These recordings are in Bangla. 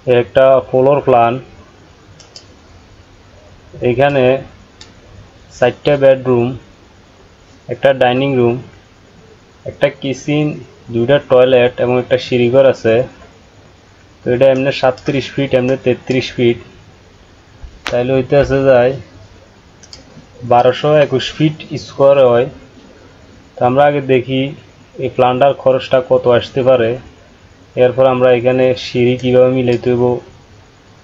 একটা ফ্লোর প্ল্যান। এখানে 4টা বেডরুম, একটা ডাইনিং রুম, একটা কিচেন, 2টা টয়লেট এবং একটা সিঁড়িঘর আছে। তো এটা এমনি 37 ফিট, এমনি 33 ফিট, তাইলে হইতে আছে যায় 1221 ফিট স্কোয়ার হয়। তো আমরা আগে দেখি এই প্ল্যানটার খরচটা কত আসতে পারে, এরপর আমরা এখানে সিঁড়ি কীভাবে মিলাইতে হইব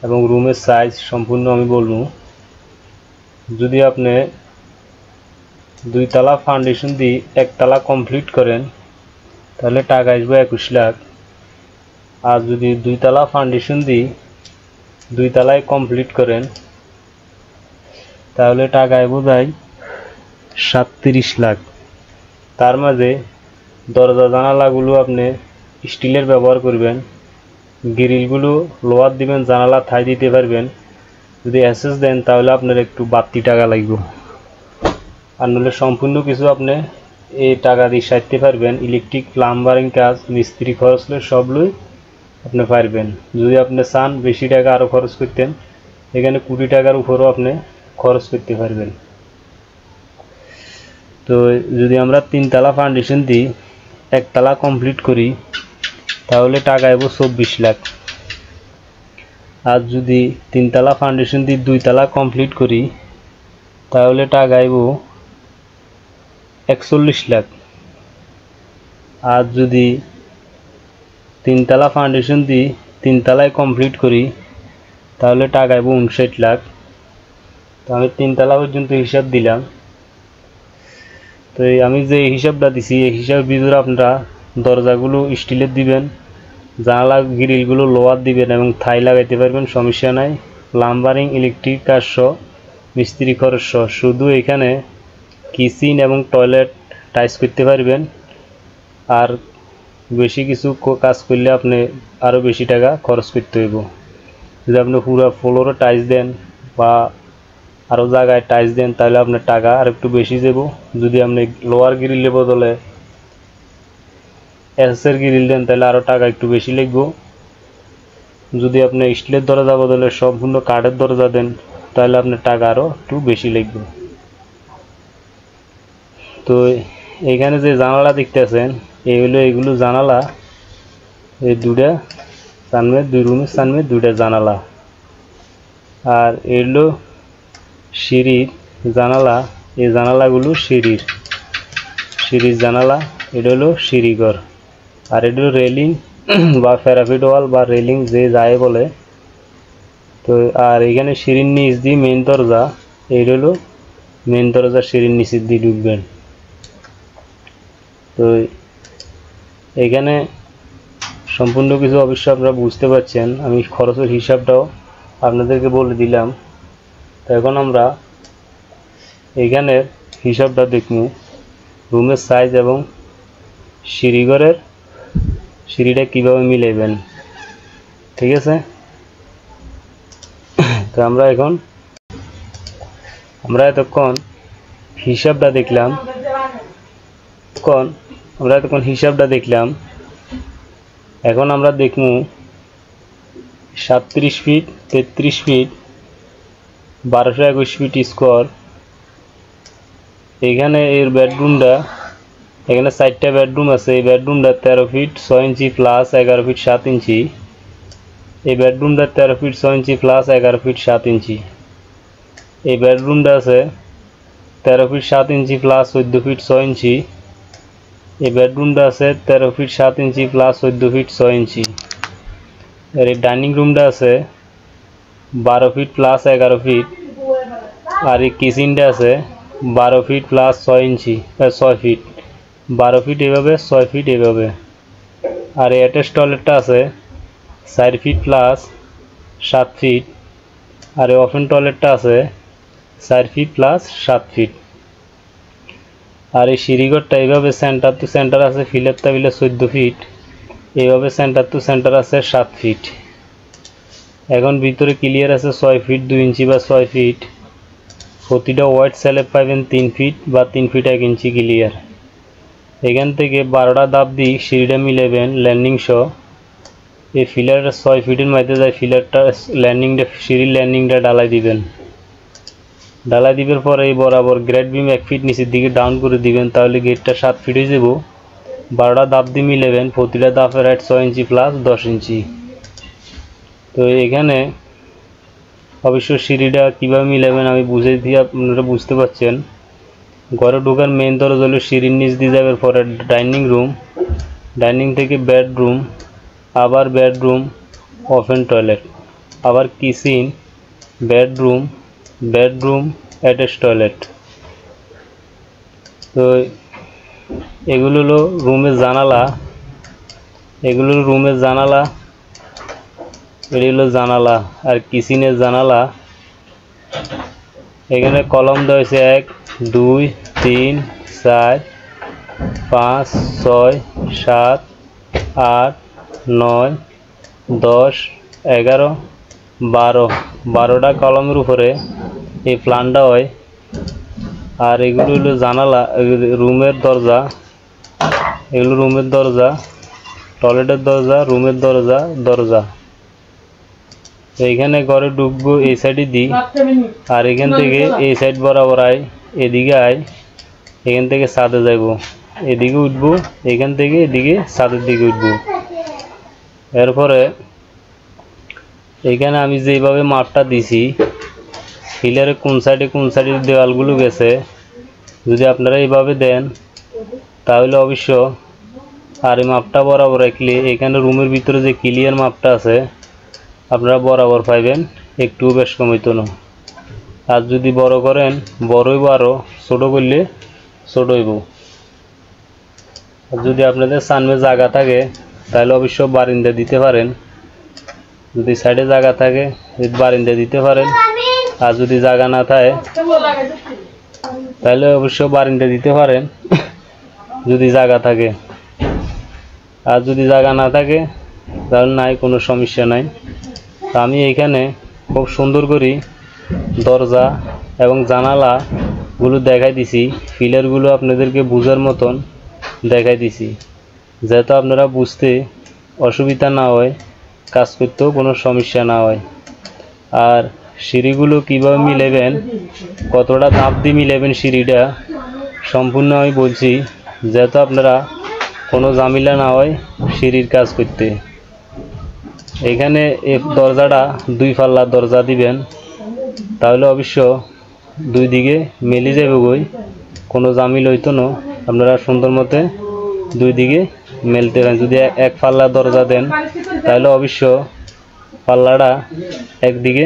এবং রুমের সাইজ সম্পূর্ণ আমি বলবো। যদি আপনি 2 তলা ফাউন্ডেশন দিয়ে 1 তলা কমপ্লিট করেন তাহলে টাকা আসবে 21 লাখ। আর যদি 2 তলা ফাউন্ডেশন দিয়ে 2 তলায় কমপ্লিট করেন তাহলে টাকা আসবে যায় 37 লাখ। তার মাঝে দরজা জানালাগুলো আপনি স্টিলের ব্যবহার করবেন, গ্রিলগুলো লোহার দিবেন, জানালা থাই দিতে পারবেন। যদি এসএস দেন তাহলে আপনার একটু বাড়তি টাকা লাগবে, আর নইলে সম্পূর্ণ কিছু আপনি এই টাকা দিয়ে সারতে পারবেন। ইলেকট্রিক প্লাম্বারিং কাজ, মিস্ত্রি খরচ সবগুলোই আপনি পারবেন। যদি আপনি চান বেশি টাকা আরও খরচ করতেন, এখানে 20 টাকার উপরও আপনি খরচ করতে পারবেন। তো যদি আমরা 3 তলা ফাউন্ডেশন দিই 1 তলা কমপ্লিট করি তাহলে টাকা আইব 24 লাখ। আর যদি 3 তলা ফাউন্ডেশন দিয়ে 2 তলা কমপ্লিট করি তাহলে টাকা আইব 41 লাখ। আর যদি 3 তলা ফাউন্ডেশন দিয়ে 3 তলায় কমপ্লিট করি তাহলে টাকা আইব 59 লাখ। তো আমি 3 তলা পর্যন্ত হিসাব দিলাম। তো আমি যে হিসাবটা দিছি এই হিসাবের ভিতরে আপনারা দরজাগুলো স্টিলের দিবেন, জানালা গ্রিলগুলো লোহার দিবেন এবং থাই লাগাইতে পারবেন, সমস্যা নাই। প্লাম্বারিং, ইলেকট্রিক কাজ সহ, মিস্ত্রি খরচ সহ। শুধু এখানে কিচেন এবং টয়লেট টাইলস করতে পারবেন, আর বেশি কিছু কাজ করলে আপনি আরও বেশি টাকা খরচ করতে হইব। যদি আপনি পুরো ফ্লোরে টাইলস দেন বা আরও জায়গায় টাইলস দেন তাহলে আপনার টাকা আর একটু বেশি যাব। যদি আপনি লোয়ার গ্রিলের বদলে এসএসের গ্রিল দেন তাহলে আরও টাকা একটু বেশি লাগবে। যদি আপনি স্টিলের দরজা বদলে সম্পূর্ণ কাঠের দরজা দেন তাহলে আপনার টাকা আরও একটু বেশি লাগবে। তো এইখানে যে জানালা দেখতেছেন এই হলো এগুলো জানালা। এই 2টা সামনে 2 রুমের সামনে 2টা জানালা। আর এগুলো সিঁড়ির জানালা, এই জানালাগুলো সিঁড়ির জানালা। এটা হলো সিঁড়িঘর। আর এটা হলো রেলিং বা প্যারাপিট ওয়াল বা রেলিং যে যায় বলে। তো আর এখানে সিঁড়ির নিচ দিয়ে মেন দরজা, এইটা হলো মেন দরজা, সিঁড়ির নিচের দিয়ে ঢুকবেন। তো এখানে সম্পূর্ণ কিছু অবশ্যই আপনারা বুঝতে পারছেন। আমি খরচের হিসাবটাও আপনাদেরকে বলে দিলাম। তো এখন আমরা এখানের হিসাবটা দেখব, রুমের সাইজ এবং সিঁড়িঘরের সিঁড়িটা কীভাবে মিলাইবেন, ঠিক আছে। তো আমরা এতক্ষণ হিসাবটা দেখলাম। এখন আমরা দেখব 37 ফিট, 33 ফিট, 1221 ফিট স্কোয়ার। এখানে এর বেডরুমটা, এখানে 4টা বেডরুম আছে। এই বেডরুমটা 13 ফিট 6 ইঞ্চি প্লাস 11 ফিট 7 ইঞ্চি। এই বেডরুমটা 13 ফিট 6 ইঞ্চি প্লাস 11 ফিট 7 ইঞ্চি। এই বেডরুমটা আছে 13 ফিট 7 ইঞ্চি প্লাস 14 ফিট 6 ইঞ্চি। এই বেডরুমটা আছে 13 ফিট 7 ইঞ্চি প্লাস 14 ফিট 6 ইঞ্চি। আর এই ডাইনিং রুমটা আছে 12 ফিট প্লাস 11 ফিট। আর এই কিচেনটা আছে 12 ফিট প্লাস 6 ইঞ্চি 6 ফিট, 12 ফিট এভাবে, 6 ফিট এভাবে। আর এই অ্যাটাচ টয়লেটটা আছে 4 ফিট প্লাস 7 ফিট। আর এই ওপেন টয়লেটটা আছে 4 ফিট প্লাস 7 ফিট। আর এই সিঁড়িঘরটা এইভাবে সেন্টার টু সেন্টার আছে ফিলের টেবিলে 14 ফিট, এইভাবে সেন্টার টু সেন্টার আছে 7 ফিট। এখন ভিতরে ক্লিয়ার আছে 6 ফিট 2 ইঞ্চি বা 6 ফিট। প্রতিটা ওয়াইড স্ল্যাব পাবেন 3 ফিট বা 3 ফিট 1 ইঞ্চি ক্লিয়ার। এখান থেকে 12টা ধাপ দিয়ে সিঁড়িটা মিলাবেন ল্যান্ডিং সহ। এই ফিলারটা 6 ফিটের মধ্যে যায় ফিলারটা ল্যান্ডিংটা সিঁড়ির ল্যান্ডিংটা ঢালাই দিবেন। ঢালাই দিবার পরে এই বরাবর গ্রেড বিম 1 ফিট নিচের দিকে ডাউন করে দিবেন, তাহলে গেটটা 7 ফিট হয়ে যাব। 12টা ধাপ দিয়ে মিলাবেন, প্রতিটা ধাপের হাইট 6 ইঞ্চি প্লাস 10 ইঞ্চি। তো এখানে অবশ্য সিঁড়িটা কীভাবে মিলাবেন আমি বুঝিয়ে দিয়ে আপনারা বুঝতে পারছেন। ঘরে ঢোকার মেন দরজা হলো সিঁড়ির নিচ দিয়ে যাওয়ার পরে ডাইনিং রুম, ডাইনিং থেকে বেডরুম, আবার বেডরুম, ওপেন টয়লেট, আবার kitchen, bedroom, bedroom, attach toilet. তো এগুলো হলো রুমের জানালা, এগুলো রুমের জানালা, এটি হলো জানালা আর কিচেনের জানালা। এখানে কলম দেওয়া হয়েছে 1 2 3 4 5 6 7 8 9 10 11 12 12টা কলমের উপরে এই প্ল্যানটা হয়। আর এগুলো হলো জানালা, রুমের দরজা, এগুলো রুমের দরজা, টয়লেটের দরজা, রুমের দরজা, দরজা। এইখানে ঘরে ঢুকবো এই সাইডে দিই, আর এখান থেকে এই সাইড বরাবর আয়, এদিকে আয়, এখান থেকে ছাদে যাইব, এদিকে উঠবো, এখান থেকে এদিকে ছাদের দিকে উঠবো। এরপরে এইখানে আমি যেভাবে মাপটা দিছি পিলারে কোন সাইডে দেওয়ালগুলো গেছে, যদি আপনারা এইভাবে দেন তাহলে অবশ্য আর এই মাপটা বরাবর রাখলে এখানে রুমের ভিতরে যে ক্লিয়ার মাপটা আছে আপনারা বরাবর পাইবেন, একটু বেশ কম হইতো না। আর যদি বড় করেন বড় হইব, আরও ছোট করলে ছোট হইব। আর যদি আপনাদের সামনে জায়গা থাকে তাহলে অবশ্য বারিন্দা দিতে পারেন, যদি সাইডে জায়গা থাকে বারিন্দা দিতে পারেন। আর যদি জায়গা না থাকে তাহলে অবশ্য বারিন্দা দিতে পারেন যদি জায়গা থাকে। আর যদি জায়গা না থাকে তাহলে নাই, কোনো সমস্যা নাই। আমি এইখানে খুব সুন্দর করে দরজা এবং জানালাগুলো দেখাই দিছি, পিলারগুলো আপনাদেরকে বোঝার মতন দেখাই দিছি, যাতে আপনারা বুঝতে অসুবিধা না হয়, কাজ করতেও কোনো সমস্যা না হয়। আর সিঁড়িগুলো কীভাবে মিলাবেন, কতটা ধাপ দিয়ে মিলাবেন সিঁড়িটা সম্পূর্ণ আমি বলছি, যাতে আপনারা কোনো ঝামেলা না হয় সিঁড়ির কাজ করতে। এখানে এই দরজাটা 2 পাল্লার দরজা দিবেন, তাহলে অবশ্য 2 দিকে মেলে যাবে গই, কোনো ঝামেলা হইতো না। আপনারা সুন্দর মতে 2 দিকে মেলতে পারেন। যদি 1 পাল্লার দরজা দেন তাহলে অবশ্য পাল্লাটা একদিকে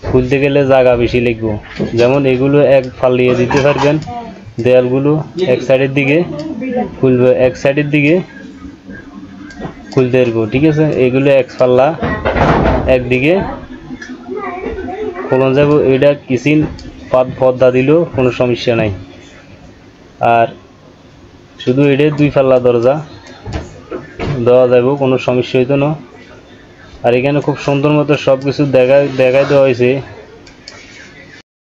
খুলতে গেলে জায়গা বেশি লাগবে। যেমন এগুলো 1 ফাল্লিয়ে দিতে পারবেন, দেয়ালগুলো এক সাইডের দিকে খুলবে, এক সাইডের দিকে খুলতে পারবো, ঠিক আছে। এগুলো 1 পাল্লা একদিকে খোলা যাব, এটা কিচেন পর্দা দিলেও কোনো সমস্যা নাই। আর শুধু এটা 2 পাল্লা দরজা দেওয়া যাব, কোনো সমস্যা হইতো না। আর এখানে খুব সুন্দর মতো সব কিছু দেখাই দেওয়া হয়েছে।